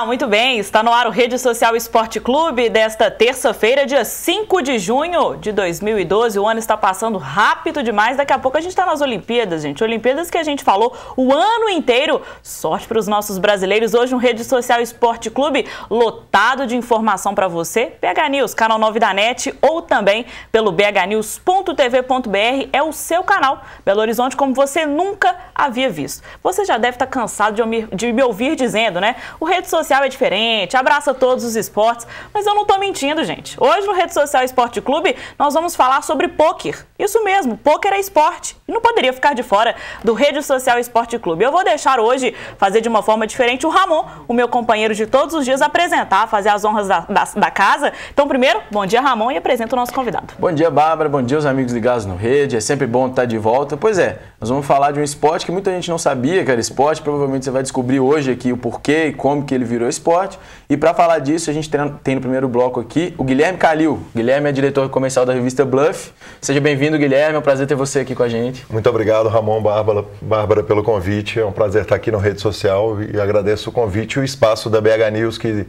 Olá, muito bem. Está no ar o Rede Social Esporte Clube desta terça-feira, dia 5 de junho de 2012. O ano está passando rápido demais. Daqui a pouco a gente está nas Olimpíadas, gente. Olimpíadas que a gente falou o ano inteiro. Sorte para os nossos brasileiros. Hoje um Rede Social Esporte Clube lotado de informação para você. BH News, canal 9 da NET ou também pelo bhnews.tv.br. É o seu canal. Belo Horizonte como você nunca havia visto. Você já deve estar cansado de me ouvir dizendo, né? O Rede Social é diferente, abraça todos os esportes, mas eu não tô mentindo, gente. Hoje no Rede Social Esporte Clube nós vamos falar sobre pôquer. Isso mesmo, pôquer é esporte e não poderia ficar de fora do Rede Social Esporte Clube. Eu vou deixar hoje, fazer de uma forma diferente, o Ramon, o meu companheiro de todos os dias, apresentar, fazer as honras da casa. Então primeiro, bom dia Ramon e apresenta o nosso convidado. Bom dia Bárbara, bom dia os amigos ligados no Rede, é sempre bom estar de volta. Pois é, nós vamos falar de um esporte que muita gente não sabia que era esporte, provavelmente você vai descobrir hoje aqui o porquê e como que ele virou esporte. E para falar disso, a gente tem no primeiro bloco aqui o Guilherme Calil. Guilherme é diretor comercial da revista Bluff. Seja bem-vindo, Guilherme, é um prazer ter você aqui com a gente. Muito obrigado, Ramon, Bárbara, pelo convite. É um prazer estar aqui no Rede Social e agradeço o convite e o espaço da BH News que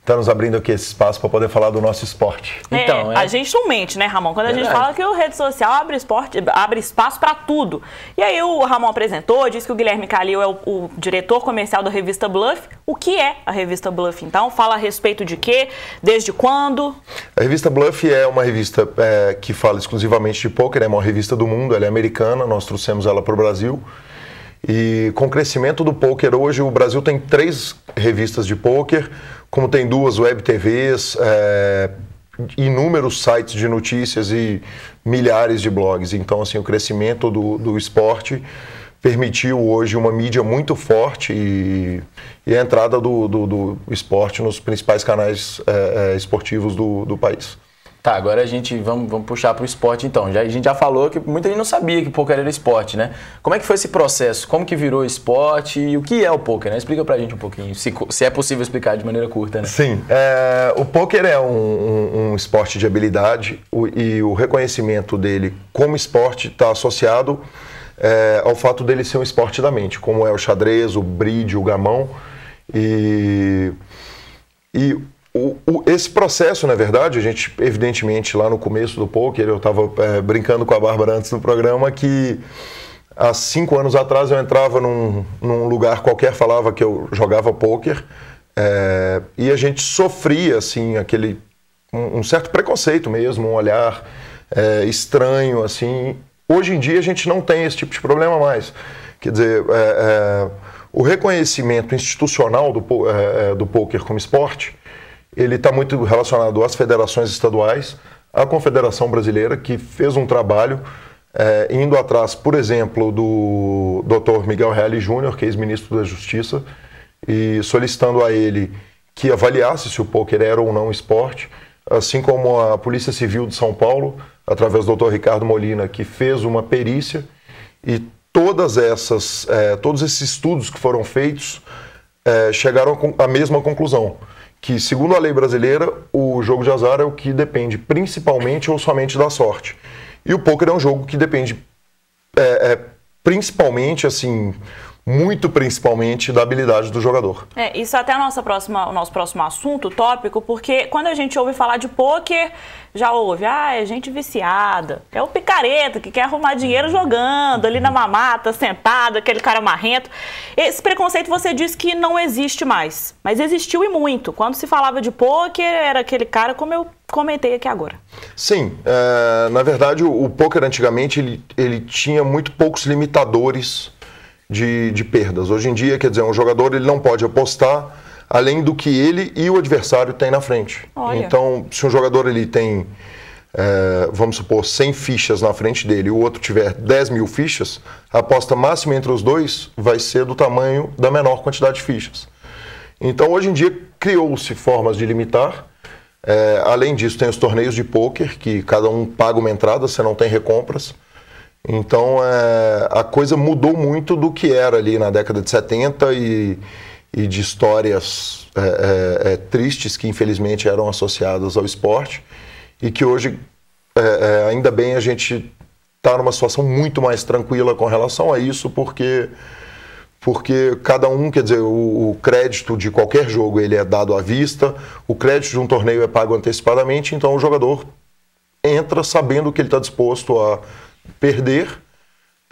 está nos abrindo aqui esse espaço para poder falar do nosso esporte. Então, a gente não mente, né, Ramon? Quando a gente fala que o Rede Social abre espaço para tudo. E aí o Ramon apresentou, disse que o Guilherme Calil é o diretor comercial da revista Bluff. O que é a revista Bluff, então? Fala a respeito de quê? Desde quando? A revista Bluff é uma revista que fala exclusivamente de pôquer, é uma revista do mundo, ela é americana, nós trouxemos ela para o Brasil. E com o crescimento do pôquer, hoje o Brasil tem 3 revistas de pôquer, como tem 2 web TVs, inúmeros sites de notícias e milhares de blogs. Então, assim, o crescimento do esporte permitiu hoje uma mídia muito forte e a entrada do esporte nos principais canais esportivos do país. Tá, agora a gente vamos puxar para o esporte então. A gente já falou que muita gente não sabia que pôquer era esporte, né? Como é que foi esse processo? Como que virou esporte e o que é o pôquer, né? Explica pra gente um pouquinho, se é possível explicar de maneira curta, né? Sim, o pôquer é um esporte de habilidade e o reconhecimento dele como esporte está associado ao fato dele ser um esporte da mente, como é o xadrez, o bridge, o gamão esse processo, na verdade, a gente, evidentemente, lá no começo do pôquer, eu estava brincando com a Bárbara antes do programa, que há 5 anos atrás eu entrava num lugar qualquer, falava que eu jogava pôquer, e a gente sofria, assim, um certo preconceito mesmo, um olhar estranho, assim. Hoje em dia a gente não tem esse tipo de problema mais. Quer dizer, o reconhecimento institucional do pôquer como esporte, ele está muito relacionado às federações estaduais, à Confederação Brasileira, que fez um trabalho indo atrás, por exemplo, do Dr. Miguel Reale Júnior, que é ex-ministro da Justiça, e solicitando a ele que avaliasse se o pôquer era ou não esporte, assim como a Polícia Civil de São Paulo, através do Dr. Ricardo Molina, que fez uma perícia, e todos esses estudos que foram feitos chegaram à mesma conclusão, que, segundo a lei brasileira, o jogo de azar é o que depende principalmente ou somente da sorte. E o pôquer é um jogo que depende principalmente, assim, muito principalmente da habilidade do jogador. Isso até é o nosso próximo assunto, tópico, porque quando a gente ouve falar de pôquer, já ouve, é gente viciada, é o picareta que quer arrumar dinheiro jogando ali na mamata, sentado, aquele cara marrento. Esse preconceito você disse que não existe mais, mas existiu e muito. Quando se falava de pôquer, era aquele cara como eu comentei aqui agora. Sim, na verdade o pôquer antigamente ele tinha muito poucos limitadores de perdas. Hoje em dia, quer dizer, um jogador ele não pode apostar além do que ele e o adversário têm na frente. Olha. Então, se um jogador ele tem, vamos supor, 100 fichas na frente dele e o outro tiver 10 mil fichas, a aposta máxima entre os dois vai ser do tamanho da menor quantidade de fichas. Então, hoje em dia, criou-se formas de limitar. Além disso, tem os torneios de pôquer, que cada um paga uma entrada, você não tem recompras. Então, a coisa mudou muito do que era ali na década de 70 e de histórias tristes que, infelizmente, eram associadas ao esporte e que hoje, ainda bem, a gente está numa situação muito mais tranquila com relação a isso, porque porque cada um, quer dizer, o crédito de qualquer jogo ele é dado à vista, o crédito de um torneio é pago antecipadamente, então o jogador entra sabendo que ele está disposto a perder,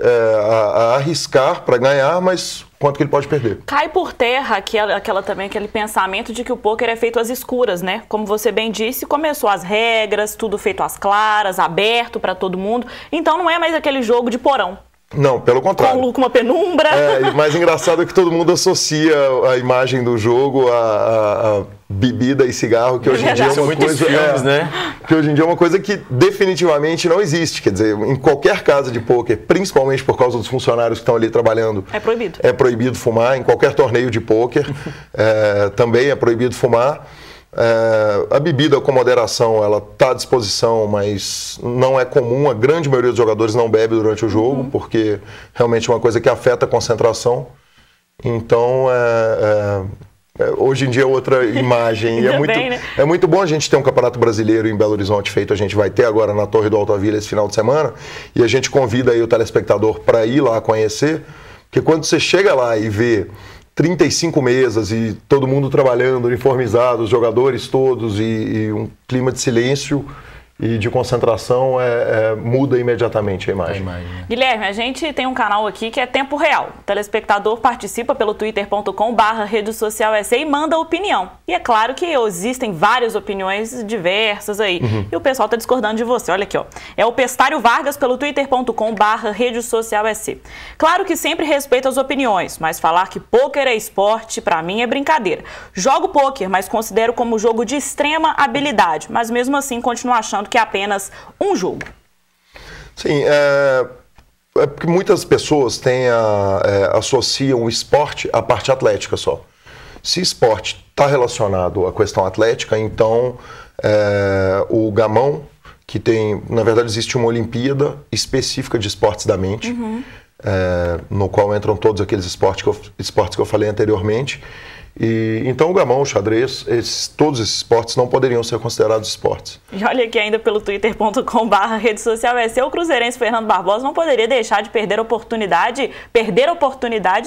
a arriscar para ganhar, mas quanto que ele pode perder. Cai por terra aquele pensamento de que o pôquer é feito às escuras, né? Como você bem disse, começou as regras, tudo feito às claras, aberto para todo mundo, então não é mais aquele jogo de porão. Não, pelo contrário. Com uma penumbra. O mais engraçado é que todo mundo associa a imagem do jogo a bebida e cigarro, que hoje em dia é uma coisa, filmes, né? Que hoje em dia é uma coisa que definitivamente não existe. Quer dizer, em qualquer casa de pôquer, principalmente por causa dos funcionários que estão ali trabalhando, é proibido. É proibido fumar. Em qualquer torneio de pôquer também é proibido fumar. A bebida com moderação, ela está à disposição, mas não é comum. A grande maioria dos jogadores não bebe durante o jogo, porque realmente é uma coisa que afeta a concentração. Então, hoje em dia é outra imagem. E é muito bom a gente ter um campeonato brasileiro em Belo Horizonte feito. A gente vai ter agora na Torre do Altoville esse final de semana. E a gente convida aí o telespectador para ir lá conhecer. Porque quando você chega lá e vê 35 mesas e todo mundo trabalhando, uniformizado, os jogadores todos e um clima de silêncio e de concentração, muda imediatamente a imagem. Guilherme, a gente tem um canal aqui que é tempo real. O telespectador participa pelo twitter.com/redesocialse e manda opinião. E é claro que existem várias opiniões diversas aí. E o pessoal está discordando de você. Olha aqui, ó. É o Pestário Vargas pelo twitter.com/redesocialse. Claro que sempre respeito as opiniões, mas falar que pôquer é esporte, pra mim, é brincadeira. Jogo pôquer, mas considero como jogo de extrema habilidade. Mas mesmo assim, continuo achando que é apenas um jogo. Sim, porque muitas pessoas associam o esporte à parte atlética só. Se esporte está relacionado à questão atlética, então o gamão, que tem, na verdade existe uma Olimpíada específica de esportes da mente, no qual entram todos aqueles esportes que eu falei anteriormente. Então o gamão, o xadrez, todos esses esportes não poderiam ser considerados esportes. E olha aqui ainda pelo twitter.com/redesocialse, o cruzeirense Fernando Barbosa não poderia deixar de perder a oportunidade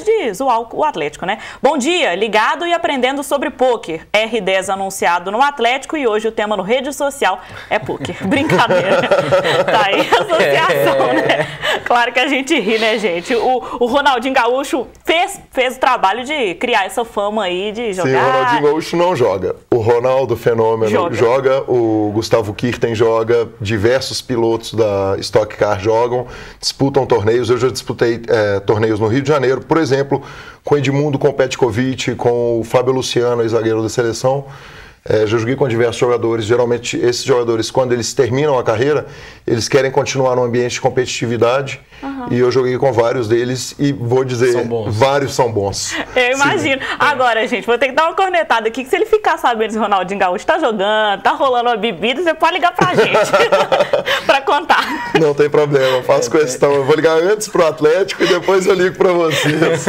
de zoar o Atlético, né? Bom dia, ligado e aprendendo sobre pôquer. R10 anunciado no Atlético e hoje o tema no rede social é pôquer. Brincadeira. Tá aí a associação, né? Claro que a gente ri, né, gente? O Ronaldinho Gaúcho fez o trabalho de criar essa fama aí de jogar. Sim, o Ronaldinho Gaúcho não joga. O Ronaldo Fenômeno joga, o Gustavo Kirten joga, diversos pilotos da Stock Car jogam, disputam torneios. Eu já disputei torneios no Rio de Janeiro, por exemplo, com Edmundo, com Petkovic, com o Fábio Luciano, zagueiro da seleção. Já joguei com diversos jogadores. Geralmente esses jogadores, quando eles terminam a carreira, eles querem continuar no ambiente de competitividade. E eu joguei com vários deles e vou dizer, vários são bons. Eu imagino. Sim. Agora, gente, vou ter que dar uma cornetada aqui, que se ele ficar sabendo se o Ronaldinho Gaúcho tá jogando, tá rolando uma bebida, você pode ligar pra gente pra contar. Não tem problema, faço questão. Eu vou ligar antes pro Atlético e depois eu ligo pra vocês.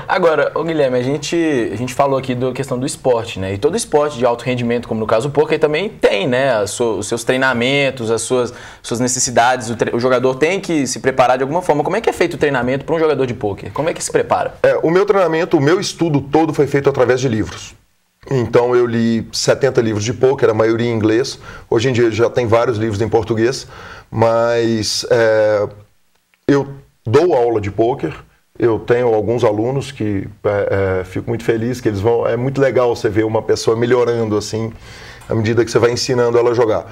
Agora, Guilherme, a gente falou aqui da questão do esporte, né? E todo esporte de alto rendimento, como no caso o pôquer, também tem, né? Os seus treinamentos, as suas necessidades. O jogador tem que se preparar de alguma forma. Como é que é feito o treinamento para um jogador de pôquer? Como é que se prepara? O meu treinamento, o meu estudo todo foi feito através de livros. Então eu li 70 livros de pôquer, a maioria em inglês. Hoje em dia já tem vários livros em português, mas eu dou aula de pôquer. Eu tenho alguns alunos que fico muito feliz que eles vão. É muito legal você ver uma pessoa melhorando assim, à medida que você vai ensinando ela a jogar.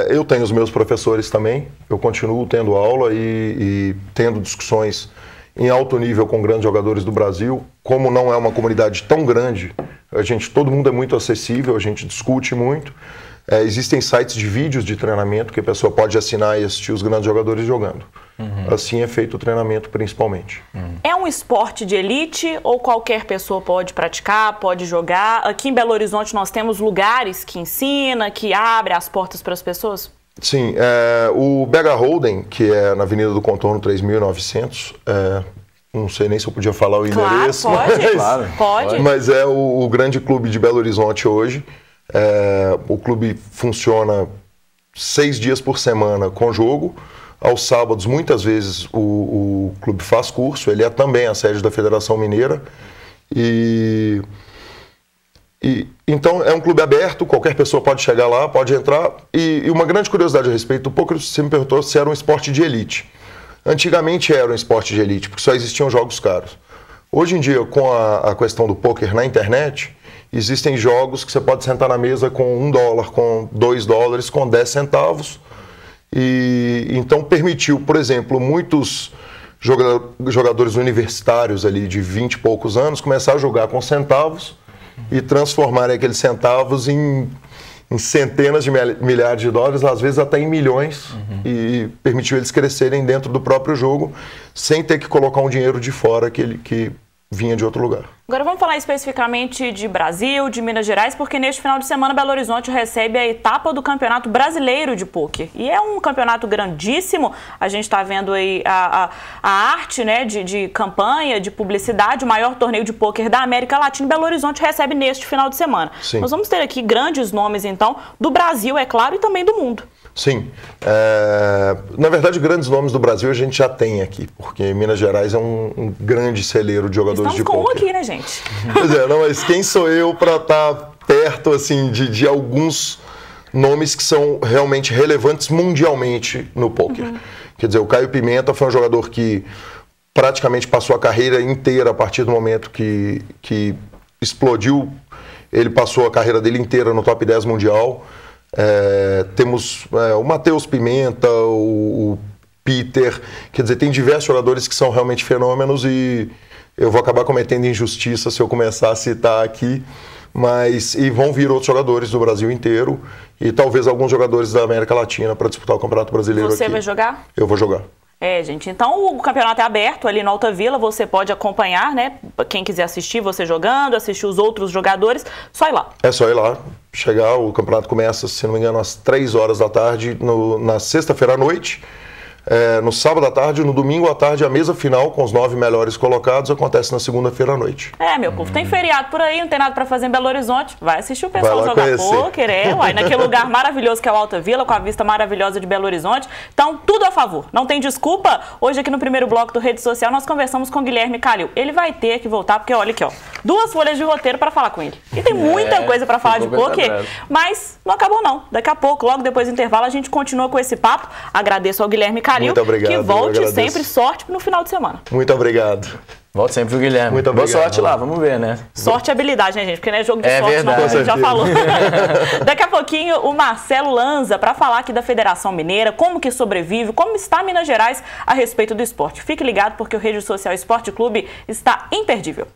Eu tenho os meus professores também, eu continuo tendo aula e tendo discussões em alto nível com grandes jogadores do Brasil. Como não é uma comunidade tão grande, todo mundo é muito acessível, a gente discute muito. Existem sites de vídeos de treinamento que a pessoa pode assinar e assistir os grandes jogadores jogando. Assim é feito o treinamento principalmente. É um esporte de elite ou qualquer pessoa pode praticar, pode jogar? Aqui em Belo Horizonte nós temos lugares que ensina, que abre as portas para as pessoas? Sim, o BH Hold'em, que é na Avenida do Contorno 3900, não sei nem se eu podia falar o endereço, pode. Mas é o grande clube de Belo Horizonte hoje. O clube funciona 6 dias por semana com jogo. Aos sábados, muitas vezes, o clube faz curso, ele é também a sede da Federação Mineira. Então é um clube aberto, qualquer pessoa pode chegar lá, pode entrar. E uma grande curiosidade a respeito do pôquer, você me perguntou se era um esporte de elite. Antigamente era um esporte de elite, porque só existiam jogos caros. Hoje em dia, com a questão do pôquer na internet, existem jogos que você pode sentar na mesa com $1, com $2, com 10 centavos. E então permitiu, por exemplo, muitos jogadores universitários ali de 20 e poucos anos começar a jogar com centavos e transformarem aqueles centavos em centenas de milhares de dólares, às vezes até em milhões, e permitiu eles crescerem dentro do próprio jogo sem ter que colocar um dinheiro de fora que vinha de outro lugar. Agora vamos falar especificamente de Brasil, de Minas Gerais, porque neste final de semana Belo Horizonte recebe a etapa do Campeonato Brasileiro de Pôquer. E é um campeonato grandíssimo, a gente está vendo aí a arte, né, de campanha, de publicidade, o maior torneio de pôquer da América Latina. Belo Horizonte recebe neste final de semana. Sim. Nós vamos ter aqui grandes nomes, então, do Brasil, é claro, e também do mundo. Sim. Na verdade, grandes nomes do Brasil a gente já tem aqui, porque Minas Gerais é um grande celeiro de jogadores de pôquer. Estamos com um aqui, né, gente? Pois é, não, mas quem sou eu para estar perto assim, de alguns nomes que são realmente relevantes mundialmente no pôquer? Quer dizer, o Caio Pimenta foi um jogador que praticamente passou a carreira inteira a partir do momento que explodiu. Ele passou a carreira dele inteira no top 10 mundial. Temos o Matheus Pimenta, o Peter, quer dizer, tem diversos jogadores que são realmente fenômenos e eu vou acabar cometendo injustiça se eu começar a citar aqui, e vão vir outros jogadores do Brasil inteiro e talvez alguns jogadores da América Latina para disputar o Campeonato Brasileiro. Você aqui. vai jogar? Eu vou jogar. Gente, então o campeonato é aberto ali no Alta Vila, você pode acompanhar, né? Quem quiser assistir você jogando, assistir os outros jogadores, só ir lá. É só ir lá, chegar, o campeonato começa, se não me engano, às 3 horas da tarde, na sexta-feira à noite. No sábado à tarde, no domingo à tarde, a mesa final com os 9 melhores colocados acontece na segunda-feira à noite. Meu povo, tem feriado por aí, não tem nada pra fazer em Belo Horizonte, vai assistir o pessoal jogar pôquer, naquele lugar maravilhoso que é o Alta Vila, com a vista maravilhosa de Belo Horizonte. Então, tudo a favor, não tem desculpa. Hoje aqui no primeiro bloco do Rede Social nós conversamos com o Guilherme Calil. Ele vai ter que voltar, porque olha aqui, 2 folhas de roteiro pra falar com ele. E tem muita coisa pra falar de pôquer, mas não acabou não. Daqui a pouco, logo depois do intervalo, a gente continua com esse papo. Agradeço ao Guilherme Calil. Muito obrigado. Que volte sempre, sorte no final de semana. Muito obrigado. Volte sempre o Guilherme. Muito obrigado. Boa sorte lá, vamos ver, né? Sorte e habilidade, né, gente? Porque não é jogo de sorte, verdade. não, a gente já falou. Daqui a pouquinho, o Marcelo Lanza, para falar aqui da Federação Mineira, como que sobrevive, como está Minas Gerais a respeito do esporte. Fique ligado, porque o Rede Social Esporte Clube está imperdível.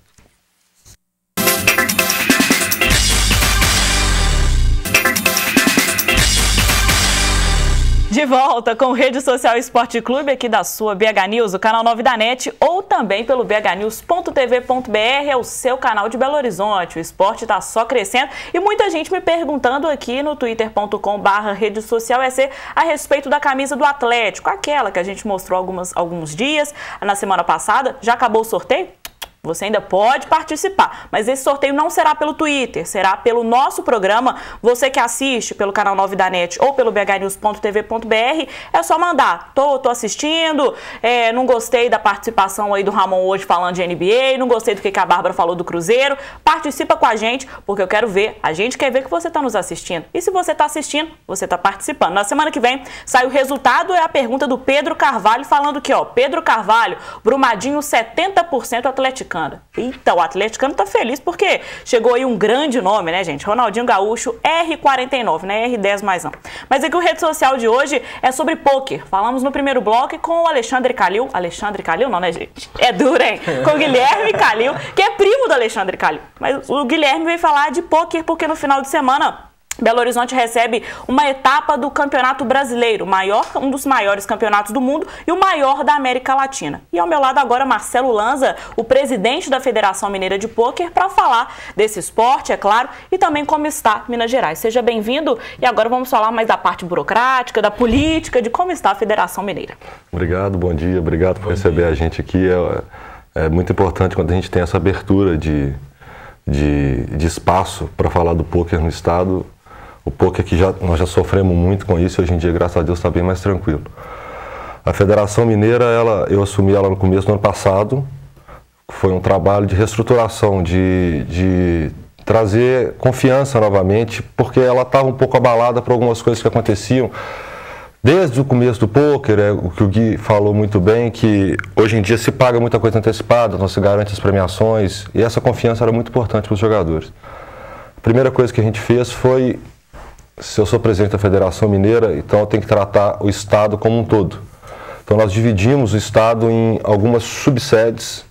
De volta com o Rede Social Esporte Clube, aqui da sua BH News, o canal 9 da NET, ou também pelo bhnews.tv.br, é o seu canal de Belo Horizonte. O esporte está só crescendo e muita gente me perguntando aqui no twitter.com/redesocial-EC a respeito da camisa do Atlético, aquela que a gente mostrou alguns dias na semana passada. Já acabou o sorteio? Você ainda pode participar, mas esse sorteio não será pelo Twitter, será pelo nosso programa. Você que assiste pelo canal 9 da NET ou pelo bhnews.tv.br, é só mandar. Tô assistindo, não gostei da participação aí do Ramon hoje falando de NBA, não gostei do que a Bárbara falou do Cruzeiro. Participa com a gente, porque eu quero ver, a gente quer ver que você está nos assistindo. E se você está assistindo, você está participando. Na semana que vem sai o resultado, é a pergunta do Pedro Carvalho falando aqui, Pedro Carvalho, Brumadinho 70% atleticano. Então, o atleticano tá feliz porque chegou aí um grande nome, né, gente? Ronaldinho Gaúcho, R49, né? R10 mais não. Mas aqui o Rede Social de hoje é sobre pôquer. Falamos no primeiro bloco com o Alexandre Calil. Alexandre Calil não, né, gente? É duro, hein? Com o Guilherme Calil, que é primo do Alexandre Calil. Mas o Guilherme veio falar de pôquer porque no final de semana Belo Horizonte recebe uma etapa do Campeonato Brasileiro, um dos maiores campeonatos do mundo e o maior da América Latina. E ao meu lado agora Marcelo Lanza, o presidente da Federação Mineira de Pôquer, para falar desse esporte, é claro, e também como está Minas Gerais. Seja bem-vindo e agora vamos falar mais da parte burocrática, da política, de como está a Federação Mineira. Obrigado, bom dia, obrigado por receber a gente aqui. É muito importante quando a gente tem essa abertura de espaço para falar do pôquer no estado. O pôquer que nós já sofremos muito com isso, hoje em dia, graças a Deus, está bem mais tranquilo. A Federação Mineira, eu assumi ela no começo do ano passado. Foi um trabalho de reestruturação, de trazer confiança novamente, porque ela estava um pouco abalada por algumas coisas que aconteciam. Desde o começo do pôquer, o que o Gui falou muito bem, que hoje em dia se paga muita coisa antecipada, não se garante as premiações, e essa confiança era muito importante para os jogadores. A primeira coisa que a gente fez foi, se eu sou presidente da Federação Mineira, então eu tenho que tratar o estado como um todo. Então nós dividimos o estado em algumas subsedes,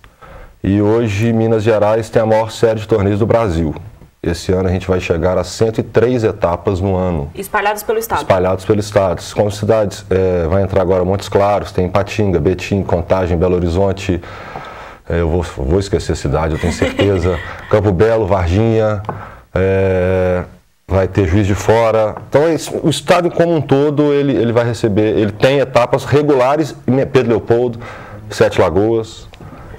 e hoje Minas Gerais tem a maior série de torneios do Brasil. Esse ano a gente vai chegar a 103 etapas no ano. Espalhados pelo estado? Espalhados pelo estado. Como cidades, vai entrar agora Montes Claros, tem Ipatinga, Betim, Contagem, Belo Horizonte, eu vou esquecer a cidade, eu tenho certeza, Campo Belo, Varginha, vai ter Juiz de Fora. Então o estado como um todo, ele vai receber, ele tem etapas regulares, Pedro Leopoldo, Sete Lagoas,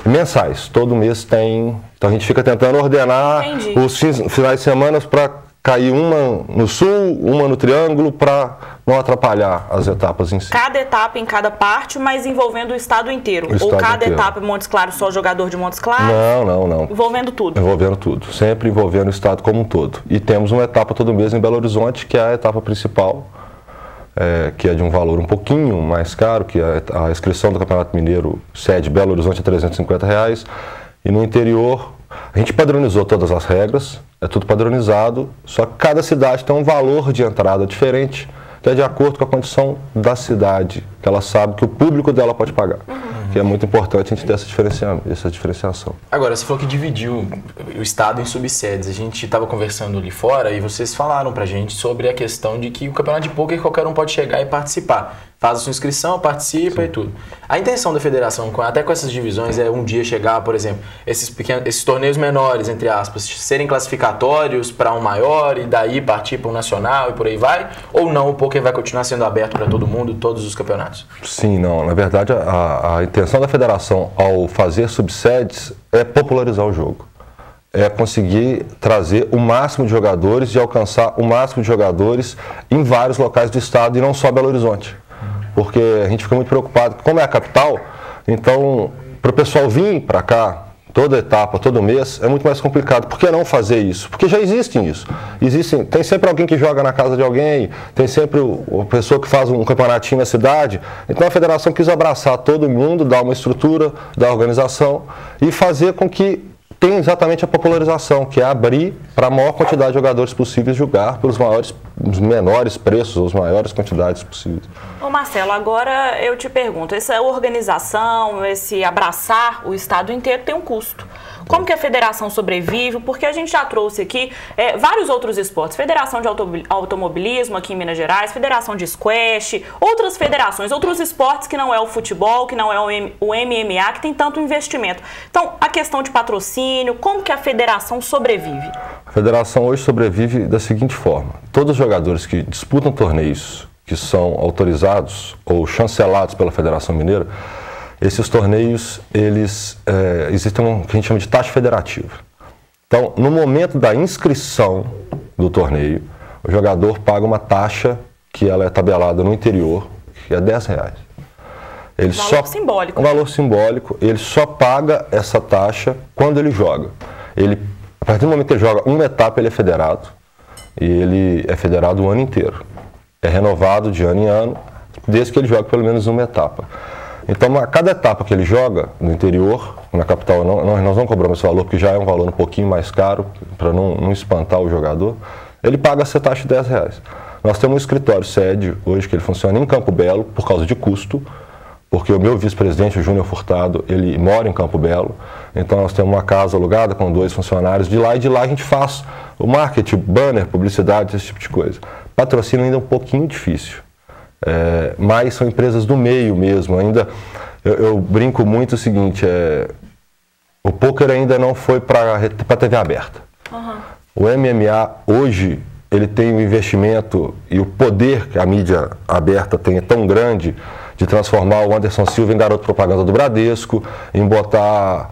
mensais, todo mês tem. Então a gente fica tentando ordenar os finais de semana para cair uma no sul, uma no triângulo, para não atrapalhar as etapas em si. Cada etapa em cada parte, mas envolvendo o estado inteiro? Ou cada etapa em Montes Claros, só jogador de Montes Claros? Não. Envolvendo tudo? Envolvendo tudo, sempre envolvendo o estado como um todo. E temos uma etapa todo mês em Belo Horizonte, que é a etapa principal, que é de um valor um pouquinho mais caro, que a inscrição do Campeonato Mineiro sede Belo Horizonte é R$350. E no interior, a gente padronizou todas as regras, é tudo padronizado, só que cada cidade tem um valor de entrada diferente, que é de acordo com a condição da cidade, que ela sabe que o público dela pode pagar. Que é muito importante a gente ter essa diferenciação. Agora, você falou que dividiu o estado em subsedes. A gente estava conversando ali fora e vocês falaram pra gente sobre a questão de que o campeonato de pôquer qualquer um pode chegar e participar. Faz a sua inscrição, participa. Sim. E tudo. A intenção da federação, até com essas divisões, é um dia chegar, por exemplo, esses torneios menores, entre aspas, serem classificatórios para um maior e daí partir para um nacional e por aí vai? Ou não, o pôquer vai continuar sendo aberto para todo mundo, todos os campeonatos? Sim, não. Na verdade, a intenção da federação ao fazer subsedes é popularizar o jogo. É conseguir trazer o máximo de jogadores e alcançar o máximo de jogadores em vários locais do estado e não só Belo Horizonte. Porque a gente fica muito preocupado, como é a capital, então para o pessoal vir para cá, toda etapa, todo mês, é muito mais complicado. Por que não fazer isso? Porque já existem isso. Tem sempre alguém que joga na casa de alguém, tem sempre a pessoa que faz um campeonatinho na cidade. Então a federação quis abraçar todo mundo, dar uma estrutura da organização e fazer com que tenha exatamente a popularização, que é abrir para a maior quantidade de jogadores possíveis jogar pelos menores preços, ou as maiores quantidades possíveis. Ô Marcelo, agora eu te pergunto, essa organização, esse abraçar o estado inteiro tem um custo. Como que a federação sobrevive? Porque a gente já trouxe aqui vários outros esportes. Federação de automobilismo aqui em Minas Gerais, federação de squash, outras federações, outros esportes que não é o futebol, que não é o MMA, que tem tanto investimento. Então, a questão de patrocínio, como que a federação sobrevive? A federação hoje sobrevive da seguinte forma. Todos os jogadores que disputam torneios que são autorizados ou chancelados pela Federação Mineira, esses torneios, existem o que a gente chama de taxa federativa. Então, no momento da inscrição do torneio, o jogador paga uma taxa que ela é tabelada no interior, que é R$10. Valor simbólico. Um valor simbólico. Ele só paga essa taxa quando ele joga. A partir do momento que ele joga uma etapa, ele é federado. E ele é federado o ano inteiro. É renovado de ano em ano, desde que ele jogue pelo menos uma etapa. Então, a cada etapa que ele joga no interior, na capital, nós não cobramos esse valor, porque já é um valor um pouquinho mais caro, para não espantar o jogador, ele paga essa taxa de R$10. Nós temos um escritório sede hoje que ele funciona em Campo Belo, por causa de custo, porque o meu vice-presidente, o Júnior Furtado, ele mora em Campo Belo, então nós temos uma casa alugada com 2 funcionários de lá, e de lá a gente faz o marketing, banner, publicidade, esse tipo de coisa. Patrocínio ainda é um pouquinho difícil. Mas são empresas do meio mesmo. Ainda eu brinco muito o seguinte, o pôquer ainda não foi para a TV aberta. Uhum. O MMA hoje ele tem um investimento e o poder que a mídia aberta tem é tão grande de transformar o Anderson Silva em garoto propaganda do Bradesco, em botar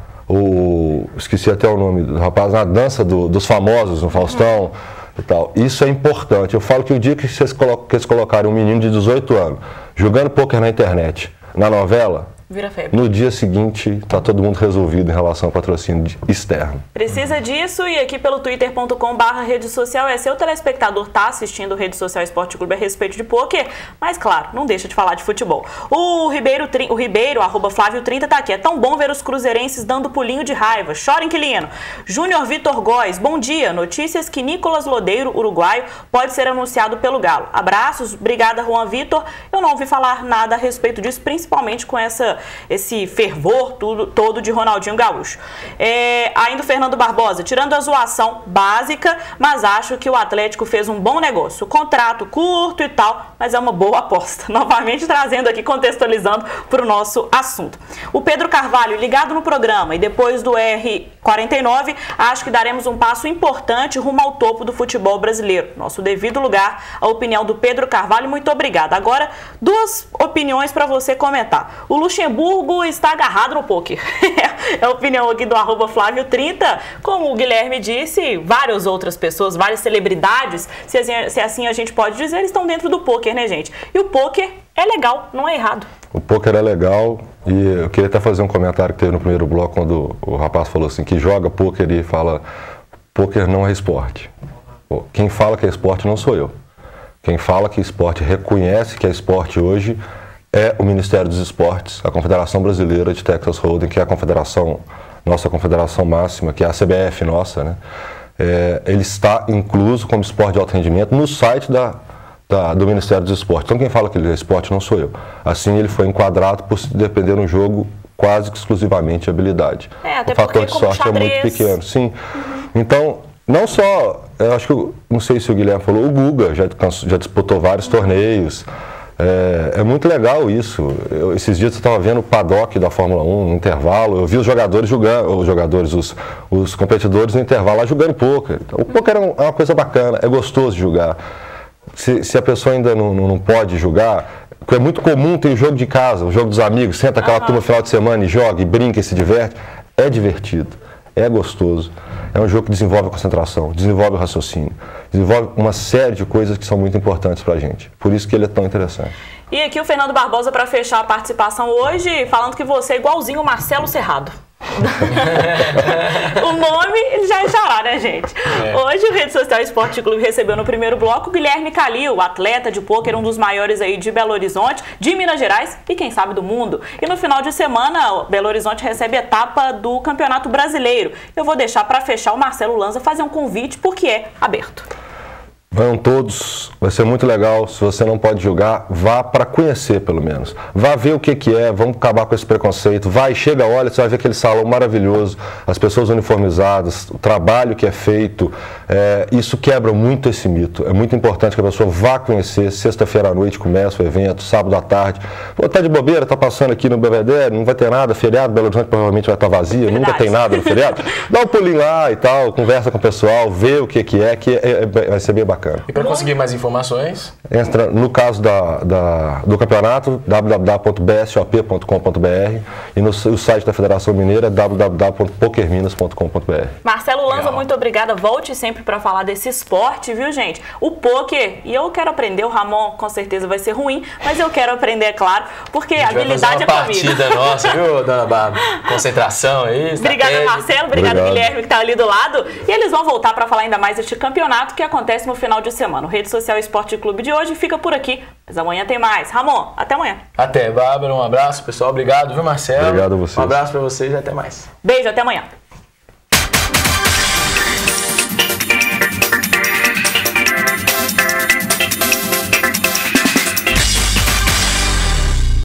esqueci até o nome do rapaz, na dança dos famosos no Faustão. Uhum. E tal. Isso é importante. Eu falo que o dia que eles colocarem um menino de 18 anos jogando pôquer na internet, na novela, vira febre. No dia seguinte está todo mundo resolvido em relação ao patrocínio externo. Precisa disso e aqui pelo twitter.com/rede social é seu telespectador tá assistindo Rede Social Esporte Clube a respeito de pôquer, mas claro, não deixa de falar de futebol. O Ribeiro, @Flávio30 tá aqui. É tão bom ver os cruzeirenses dando pulinho de raiva. Chora, inquilino. Júnior Vitor Góes, bom dia. Notícias que Nicolas Lodeiro, uruguaio, pode ser anunciado pelo Galo. Abraços, obrigada Juan Vitor. Eu não ouvi falar nada a respeito disso, principalmente com esse fervor todo de Ronaldinho Gaúcho. Ainda o Fernando Barbosa, tirando a zoação básica, mas acho que o Atlético fez um bom negócio. Contrato curto e tal, mas é uma boa aposta. Novamente trazendo aqui, contextualizando para o nosso assunto. O Pedro Carvalho, ligado no programa, e depois do R49, acho que daremos um passo importante rumo ao topo do futebol brasileiro. Nosso devido lugar, a opinião do Pedro Carvalho, muito obrigada. Agora, duas opiniões para você comentar. O Luxemburgo está agarrado no pôquer. É a opinião aqui do @Flávio30. Como o Guilherme disse, várias outras pessoas, várias celebridades, se assim a gente pode dizer, estão dentro do pôquer, né, gente? E o pôquer é legal, não é errado. O pôquer é legal e eu queria até fazer um comentário que teve no primeiro bloco, quando o rapaz falou assim, que joga pôquer e fala, pôquer não é esporte. Quem fala que é esporte não sou eu. Quem fala que esporte, reconhece que é esporte hoje, é o Ministério dos Esportes, a Confederação Brasileira de Texas Hold'em, que é a nossa confederação máxima, que é a CBF nossa, né? Ele está incluso como esporte de alto rendimento no site do Ministério dos Esportes. Então quem fala que ele é esporte não sou eu. Assim ele foi enquadrado por depender de um jogo quase que exclusivamente de habilidade. Até o fator de sorte é muito pequeno. Sim. Então, não só, eu acho que, não sei se o Guilherme falou, o Guga já disputou vários torneios. É muito legal isso. Esses dias eu estava vendo o paddock da Fórmula 1 no intervalo, eu vi os jogadores jogando, os competidores no intervalo lá jogando pôquer. Então, o pôquer é uma coisa bacana, é gostoso de jogar. Se a pessoa ainda não pode jogar, porque é muito comum ter jogo de casa, o jogo dos amigos, senta aquela turma no final de semana e joga, e brinca e se diverte, é divertido, é gostoso. É um jogo que desenvolve a concentração, desenvolve o raciocínio, desenvolve uma série de coisas que são muito importantes pra gente. Por isso que ele é tão interessante. E aqui o Fernando Barbosa para fechar a participação hoje, falando que você é igualzinho o Marcelo Serrado. O nome ele já é xará, né, gente? Hoje o Rede Social Esporte Clube recebeu no primeiro bloco o Guilherme Calil, atleta de pôquer, um dos maiores aí de Belo Horizonte, de Minas Gerais e quem sabe do mundo. E no final de semana, Belo Horizonte recebe a etapa do Campeonato Brasileiro. Eu vou deixar para fechar o Marcelo Lanza fazer um convite porque é aberto. Vão todos, vai ser muito legal. Se você não pode jogar, vá para conhecer pelo menos. Vá ver o que é, vamos acabar com esse preconceito. Vai, chega, olha, você vai ver aquele salão maravilhoso, as pessoas uniformizadas, o trabalho que é feito. Isso quebra muito esse mito. É muito importante que a pessoa vá conhecer. Sexta-feira à noite começa o evento, sábado à tarde. Pô, tá de bobeira, tá passando aqui no Belvedere, não vai ter nada, feriado, Belo Horizonte provavelmente vai estar vazia, nunca tem nada no feriado. Dá um pulinho lá e tal, conversa com o pessoal, vê o que vai ser bem bacana. E para conseguir mais informações? Entra no caso do campeonato, www.bsop.com.br, e no site da Federação Mineira, www.pokerminas.com.br. Marcelo Lanza, muito obrigada. Volte sempre para falar desse esporte, viu, gente? O pôquer, e eu quero aprender, o Ramon com certeza vai ser ruim, mas eu quero aprender, é claro, porque a habilidade é comigo. Partida nossa, viu, dona Bárbara? Concentração aí. Obrigada, Marcelo. Obrigado, Guilherme, que está ali do lado. E eles vão voltar para falar ainda mais deste campeonato que acontece no final de semana. O Rede Social Esporte Clube de hoje fica por aqui, mas amanhã tem mais. Ramon, até amanhã. Até, Bárbara, um abraço, pessoal. Obrigado, viu, Marcelo? Obrigado a vocês. Um abraço para vocês e até mais. Beijo, até amanhã.